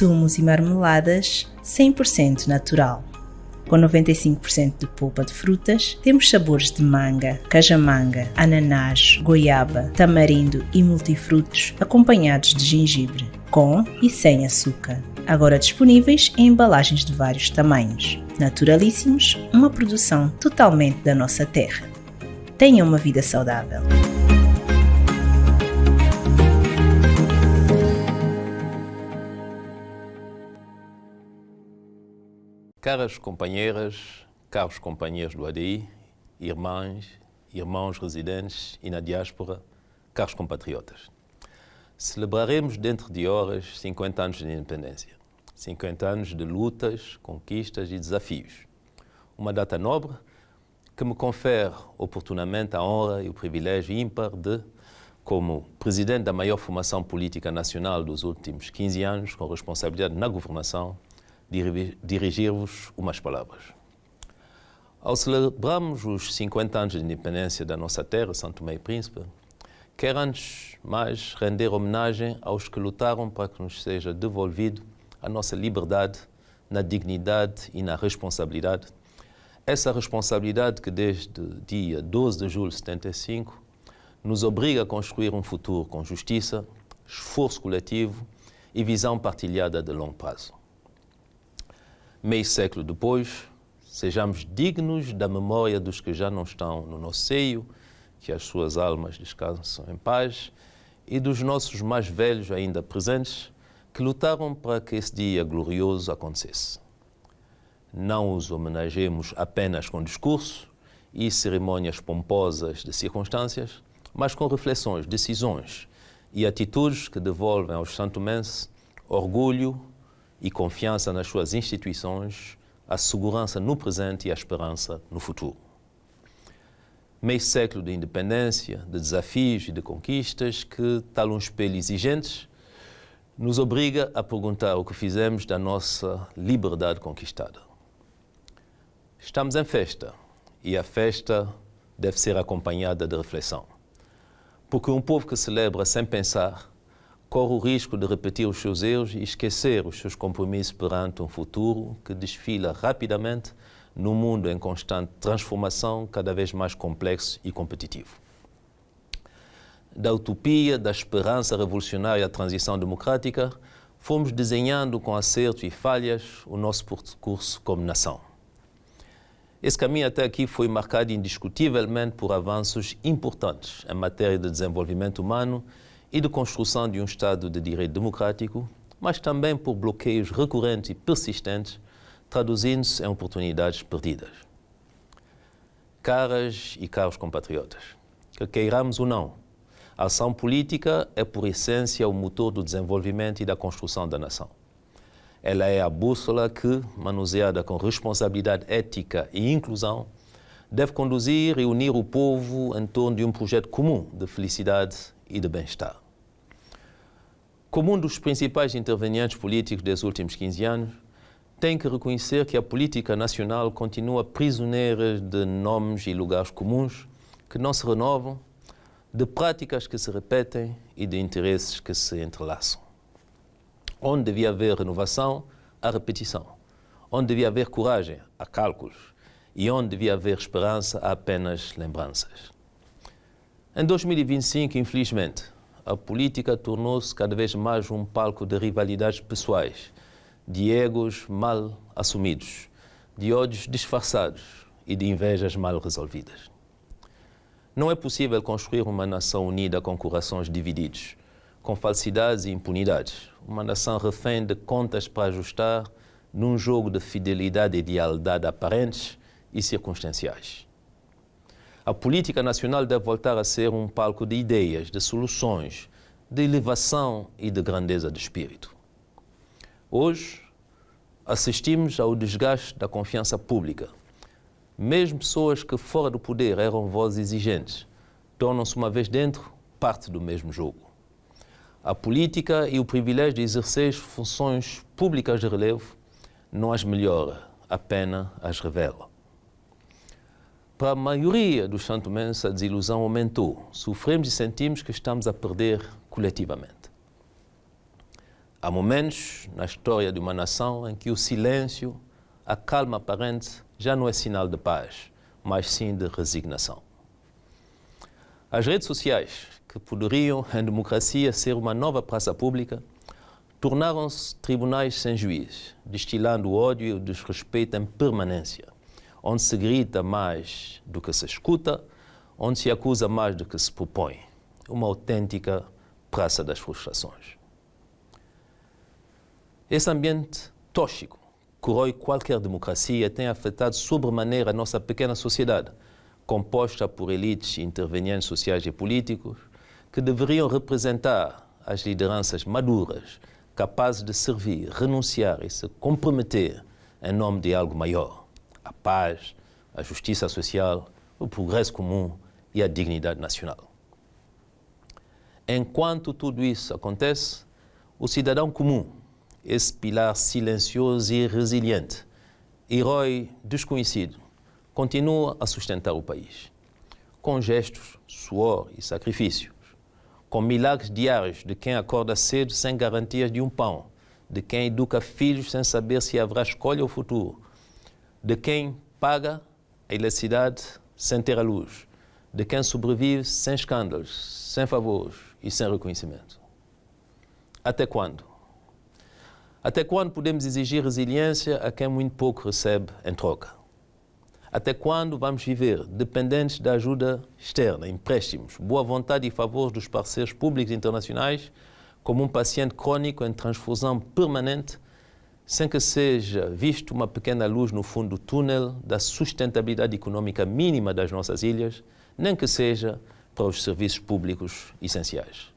sumos e marmeladas 100% natural. Com 95% de polpa de frutas, temos sabores de manga, cajamanga, ananás, goiaba, tamarindo e multifrutos acompanhados de gengibre, com e sem açúcar. Agora disponíveis em embalagens de vários tamanhos. Naturalíssimos, uma produção totalmente da nossa terra. Tenha uma vida saudável. Caras companheiras, caros companheiros do ADI, irmãs, irmãos residentes e na diáspora, caros compatriotas. Celebraremos dentro de horas 50 anos de independência, 50 anos de lutas, conquistas e desafios. Uma data nobre que me confere oportunamente a honra e o privilégio ímpar de, como presidente da maior formação política nacional dos últimos 15 anos, com responsabilidade na governação, dirigir-vos umas palavras. Ao celebrarmos os 50 anos de independência da nossa terra, São Tomé e Príncipe, quero antes mais render homenagem aos que lutaram para que nos seja devolvido a nossa liberdade na dignidade e na responsabilidade. Essa responsabilidade que desde o dia 12 de julho de 75 nos obriga a construir um futuro com justiça, esforço coletivo e visão partilhada de longo prazo. Meio século depois, sejamos dignos da memória dos que já não estão no nosso seio, que as suas almas descansam em paz, e dos nossos mais velhos ainda presentes, que lutaram para que esse dia glorioso acontecesse. Não os homenageemos apenas com discurso e cerimônias pomposas de circunstâncias, mas com reflexões, decisões e atitudes que devolvem aos santomenses orgulho e confiança nas suas instituições, a segurança no presente e a esperança no futuro. Meio século de independência, de desafios e de conquistas que, tal um espelho exigente, nos obriga a perguntar o que fizemos da nossa liberdade conquistada. Estamos em festa e a festa deve ser acompanhada de reflexão. Porque um povo que celebra sem pensar corre o risco de repetir os seus erros e esquecer os seus compromissos perante um futuro que desfila rapidamente num mundo em constante transformação, cada vez mais complexo e competitivo. Da utopia, da esperança revolucionária à transição democrática, fomos desenhando com acertos e falhas o nosso percurso como nação. Esse caminho até aqui foi marcado indiscutivelmente por avanços importantes em matéria de desenvolvimento humano e de construção de um Estado de direito democrático, mas também por bloqueios recorrentes e persistentes, traduzindo-se em oportunidades perdidas. Caras e caros compatriotas, que queiramos ou não, a ação política é por essência o motor do desenvolvimento e da construção da nação. Ela é a bússola que, manuseada com responsabilidade ética e inclusão, deve conduzir e unir o povo em torno de um projeto comum de felicidade e de bem-estar. Como um dos principais intervenientes políticos dos últimos 15 anos, tem que reconhecer que a política nacional continua prisioneira de nomes e lugares comuns que não se renovam, de práticas que se repetem e de interesses que se entrelaçam. Onde devia haver renovação, há repetição. Onde devia haver coragem, há cálculos. E onde devia haver esperança, há apenas lembranças. Em 2025, infelizmente, a política tornou-se cada vez mais um palco de rivalidades pessoais, de egos mal assumidos, de ódios disfarçados e de invejas mal resolvidas. Não é possível construir uma nação unida com corações divididos, com falsidades e impunidades, uma nação refém de contas para ajustar num jogo de fidelidade e de lealdade aparentes e circunstanciais. A política nacional deve voltar a ser um palco de ideias, de soluções, de elevação e de grandeza de espírito. Hoje, assistimos ao desgaste da confiança pública. Mesmo pessoas que fora do poder eram vozes exigentes, tornam-se uma vez dentro parte do mesmo jogo. A política e o privilégio de exercer funções públicas de relevo não as melhora, apenas as revela. Para a maioria dos santomenses, a desilusão aumentou. Sofremos e sentimos que estamos a perder coletivamente. Há momentos na história de uma nação em que o silêncio, a calma aparente, já não é sinal de paz, mas sim de resignação. As redes sociais, que poderiam, em democracia, ser uma nova praça pública, tornaram-se tribunais sem juiz, destilando o ódio e o desrespeito em permanência, onde se grita mais do que se escuta, onde se acusa mais do que se propõe. Uma autêntica praça das frustrações. Esse ambiente tóxico que corrói qualquer democracia tem afetado sobremaneira a nossa pequena sociedade, composta por elites intervenientes sociais e políticos que deveriam representar as lideranças maduras, capazes de servir, renunciar e se comprometer em nome de algo maior: a paz, a justiça social, o progresso comum e a dignidade nacional. Enquanto tudo isso acontece, o cidadão comum, esse pilar silencioso e resiliente, herói desconhecido, continua a sustentar o país, com gestos, suor e sacrifícios, com milagres diários de quem acorda cedo sem garantias de um pão, de quem educa filhos sem saber se haverá escolha ou futuro, de quem paga a eletricidade sem ter a luz, de quem sobrevive sem escândalos, sem favores e sem reconhecimento. Até quando? Até quando podemos exigir resiliência a quem muito pouco recebe em troca? Até quando vamos viver dependentes da ajuda externa, empréstimos, boa vontade e favores dos parceiros públicos e internacionais, como um paciente crônico em transfusão permanente, sem que seja visto uma pequena luz no fundo do túnel da sustentabilidade econômica mínima das nossas ilhas, nem que seja para os serviços públicos essenciais?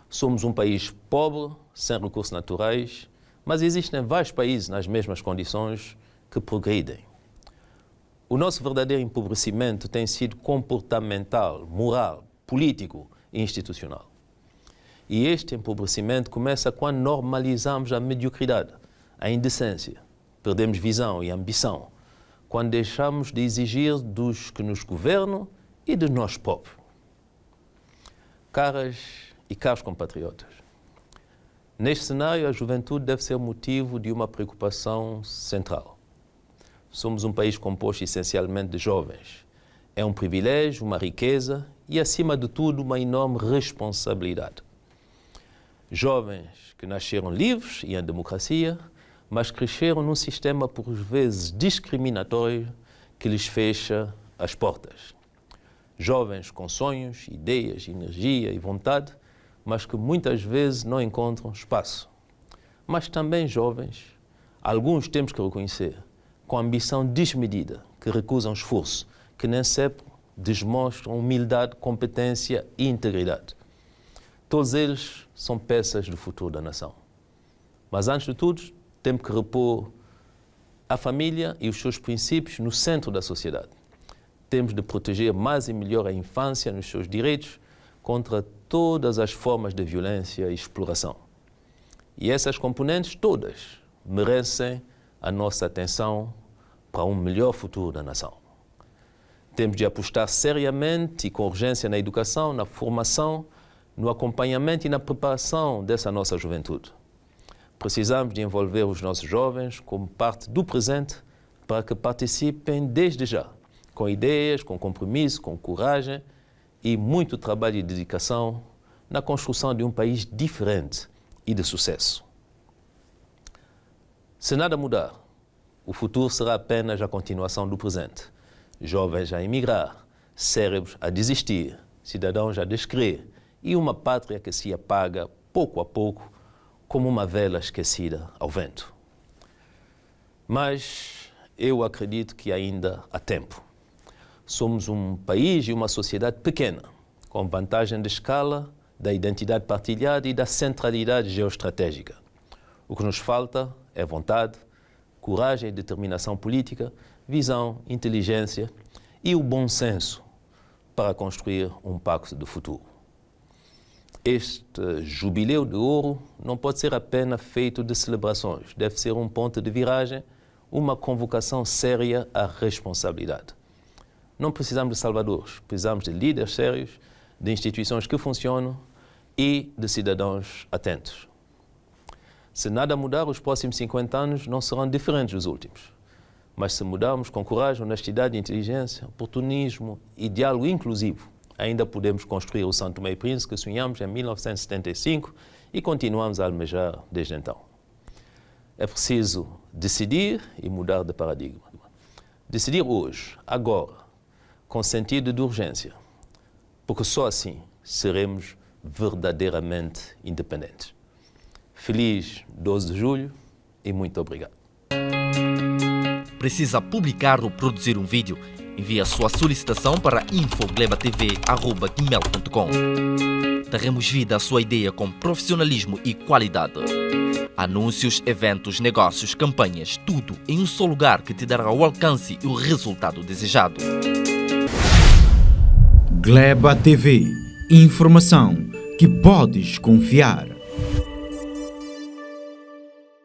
Somos um país pobre, sem recursos naturais, mas existem vários países nas mesmas condições que progridem. O nosso verdadeiro empobrecimento tem sido comportamental, moral, político e institucional. E este empobrecimento começa quando normalizamos a mediocridade, a indecência, perdemos visão e ambição, quando deixamos de exigir dos que nos governam e de nós próprios. Caras e caros compatriotas, neste cenário a juventude deve ser motivo de uma preocupação central. Somos um país composto essencialmente de jovens. É um privilégio, uma riqueza e, acima de tudo, uma enorme responsabilidade. Jovens que nasceram livres e em democracia, mas cresceram num sistema por vezes discriminatório que lhes fecha as portas. Jovens com sonhos, ideias, energia e vontade, mas que muitas vezes não encontram espaço. Mas também jovens, alguns temos que reconhecer, com ambição desmedida, que recusam esforço, que nem sempre demonstram humildade, competência e integridade. Todos eles são peças do futuro da nação. Mas antes de tudo, temos que repor a família e os seus princípios no centro da sociedade. Temos de proteger mais e melhor a infância nos seus direitos contra todas as formas de violência e exploração. E essas componentes todas merecem a nossa atenção para um melhor futuro da nação. Temos de apostar seriamente e com urgência na educação, na formação, no acompanhamento e na preparação dessa nossa juventude. Precisamos de envolver os nossos jovens como parte do presente para que participem desde já, com ideias, com compromisso, com coragem e muito trabalho e dedicação na construção de um país diferente e de sucesso. Se nada mudar, o futuro será apenas a continuação do presente. Jovens a emigrar, cérebros a desistir, cidadãos a descrer e uma pátria que se apaga pouco a pouco como uma vela esquecida ao vento. Mas eu acredito que ainda há tempo. Somos um país e uma sociedade pequena, com vantagem de escala, da identidade partilhada e da centralidade geoestratégica. O que nos falta é vontade, coragem e determinação política, visão, inteligência e o bom senso para construir um pacto de futuro. Este jubileu de ouro não pode ser apenas feito de celebrações, deve ser um ponto de viragem, uma convocação séria à responsabilidade. Não precisamos de salvadores, precisamos de líderes sérios, de instituições que funcionam e de cidadãos atentos. Se nada mudar, os próximos 50 anos não serão diferentes dos últimos. Mas se mudarmos com coragem, honestidade, inteligência, oportunismo e diálogo inclusivo, ainda podemos construir o São Tomé e Príncipe que sonhamos em 1975 e continuamos a almejar desde então. É preciso decidir e mudar de paradigma. Decidir hoje, agora, com sentido de urgência, porque só assim seremos verdadeiramente independentes. Feliz 12 de julho e muito obrigado. Precisa publicar ou produzir um vídeo? Envie a sua solicitação para infoglebatv@gmail.com. Daremos vida à sua ideia com profissionalismo e qualidade. Anúncios, eventos, negócios, campanhas, tudo em um só lugar que te dará o alcance e o resultado desejado. Gleba TV. Informação que podes confiar.